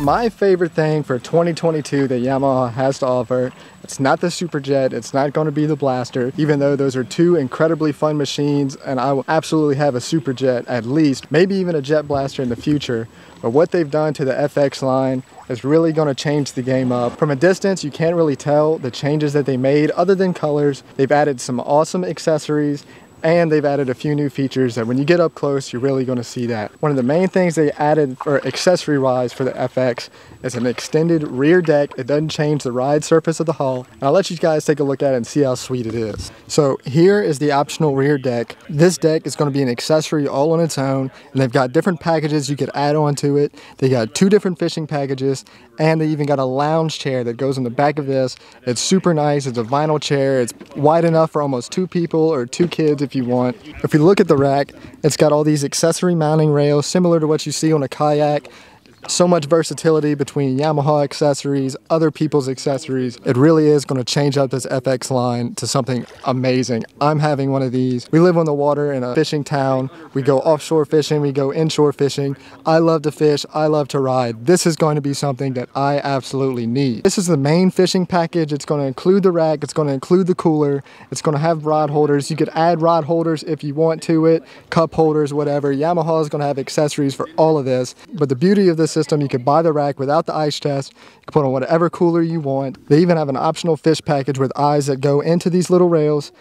my favorite thing for 2022 that Yamaha has to offer, it's not the Superjet, it's not going to be the Blaster, even though those are two incredibly fun machines, and I will absolutely have a Superjet at least, maybe even a Jet Blaster in the future. But what they've done to the FX line is really going to change the game up. From a distance, you can't really tell the changes that they made other than colors. They've added some awesome accessories, and they've added a few new features that when you get up close, you're really going to see that. One of the main things they added for accessory-wise for the FX is an extended rear deck. It doesn't change the ride surface of the hull. And I'll let you guys take a look at it and see how sweet it is. So here is the optional rear deck. This deck is going to be an accessory all on its own, and they've got different packages you could add on to it. They got 2 different fishing packages, and they even got a lounge chair that goes in the back of this. It's super nice. It's a vinyl chair. It's wide enough for almost 2 people or 2 kids if you want. If you look at the rack, it's got all these accessory mounting rails similar to what you see on a kayak. So much versatility between Yamaha accessories, other people's accessories. It really is going to change up this FX line to something amazing. I'm having one of these. We live on the water in a fishing town. We go offshore fishing, we go inshore fishing. I love to fish, I love to ride. This is going to be something that I absolutely need. This is the main fishing package. It's going to include the rack, it's going to include the cooler, it's going to have rod holders. You could add rod holders if you want to it, cup holders, whatever. Yamaha is going to have accessories for all of this. But the beauty of this system, you could buy the rack without the ice chest. You can put on whatever cooler you want. They even have an optional fish package with eyes that go into these little rails.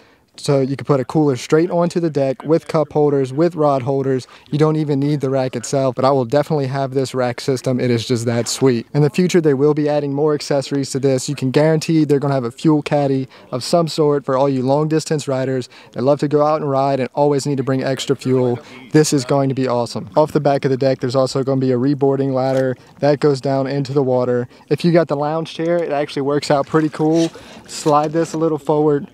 So you can put a cooler straight onto the deck with cup holders, with rod holders. You don't even need the rack itself, but I will definitely have this rack system. It is just that sweet. In the future, they will be adding more accessories to this. You can guarantee they're going to have a fuel caddy of some sort for all you long distance riders that love to go out and ride and always need to bring extra fuel. This is going to be awesome. Off the back of the deck, there's also going to be a reboarding ladder that goes down into the water. If you got the lounge chair, it actually works out pretty cool. Slide this a little forward,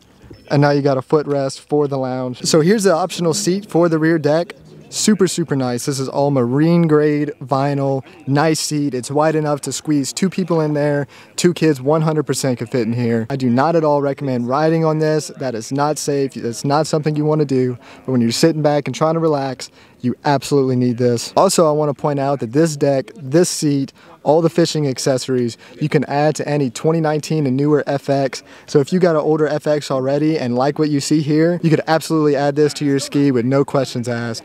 and now you got a footrest for the lounge. So here's the optional seat for the rear deck. Super, super nice. This is all marine grade vinyl, nice seat. It's wide enough to squeeze 2 people in there. 2 kids 100% could fit in here. I do not at all recommend riding on this. That is not safe. It's not something you want to do. But when you're sitting back and trying to relax, you absolutely need this. Also, I want to point out that this deck, this seat, all the fishing accessories, you can add to any 2019 and newer FX. So if you got an older FX already and like what you see here, you could absolutely add this to your ski with no questions asked.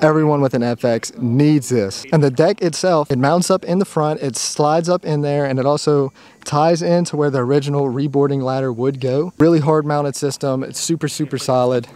Everyone with an FX needs this. And the deck itself, it mounts up in the front, it slides up in there, and it also ties into where the original reboarding ladder would go. Really hard mounted system. It's super, super solid.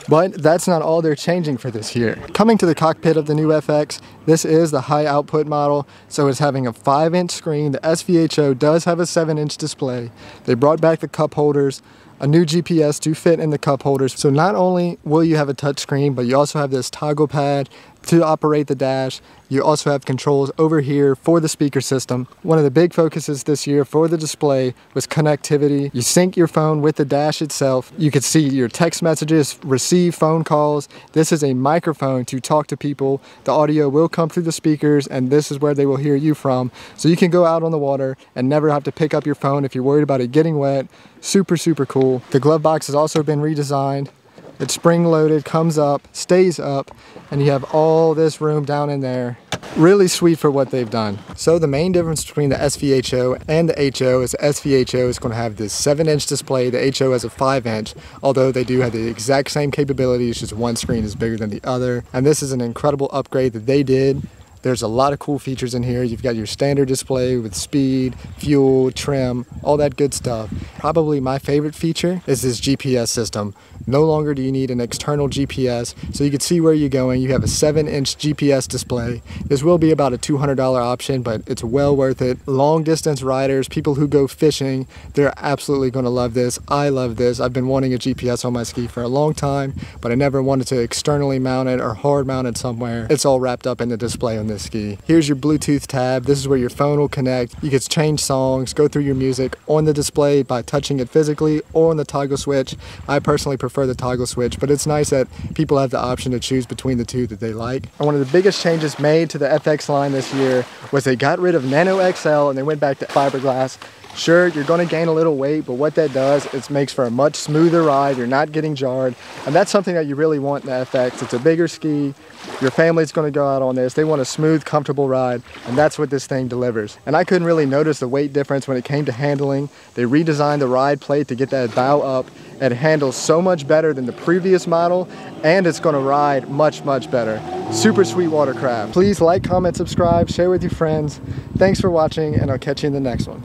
But that's not all they're changing for this year. Coming to the cockpit of the new FX, this is the high output model, so it's having a 5-inch screen. The SVHO does have a 7-inch display. They brought back the cup holders, a new GPS to fit in the cup holders. So not only will you have a touch screen, but you also have this toggle pad to operate the dash. You also have controls over here for the speaker system. One of the big focuses this year for the display was connectivity. You sync your phone with the dash itself. You can see your text messages, receive phone calls. This is a microphone to talk to people. The audio will come through the speakers, and this is where they will hear you from. So you can go out on the water and never have to pick up your phone if you're worried about it getting wet. Super, super cool. The glove box has also been redesigned. It's spring loaded, comes up, stays up, and you have all this room down in there. Really sweet for what they've done. So the main difference between the SVHO and the HO is the SVHO is going to have this 7-inch display. The HO has a 5-inch, although they do have the exact same capabilities, just one screen is bigger than the other. And this is an incredible upgrade that they did. There's a lot of cool features in here. You've got your standard display with speed, fuel, trim, all that good stuff. Probably my favorite feature is this GPS system. No longer do you need an external GPS, so you can see where you're going. You have a 7-inch GPS display. This will be about a $200 option, but it's well worth it. Long distance riders, people who go fishing, they're absolutely going to love this. I love this. I've been wanting a GPS on my ski for a long time, but I never wanted to externally mount it or hard mount it somewhere. It's all wrapped up in the display on this ski. Here's your Bluetooth tab. This is where your phone will connect. You can change songs, go through your music on the display by touching it physically or on the toggle switch. I personally prefer the toggle switch, but it's nice that people have the option to choose between the two that they like. And one of the biggest changes made to the FX line this year was they got rid of Nano XL and they went back to fiberglass. Sure, you're going to gain a little weight, but what that does is makes for a much smoother ride. You're not getting jarred, and that's something that you really want in the FX. It's a bigger ski. Your family's going to go out on this. They want a smooth, comfortable ride, and that's what this thing delivers. And I couldn't really notice the weight difference when it came to handling. They redesigned the ride plate to get that bow up, and it handles so much better than the previous model, and it's going to ride much, much better. Super sweet watercraft. Please like, comment, subscribe, share with your friends. Thanks for watching, and I'll catch you in the next one.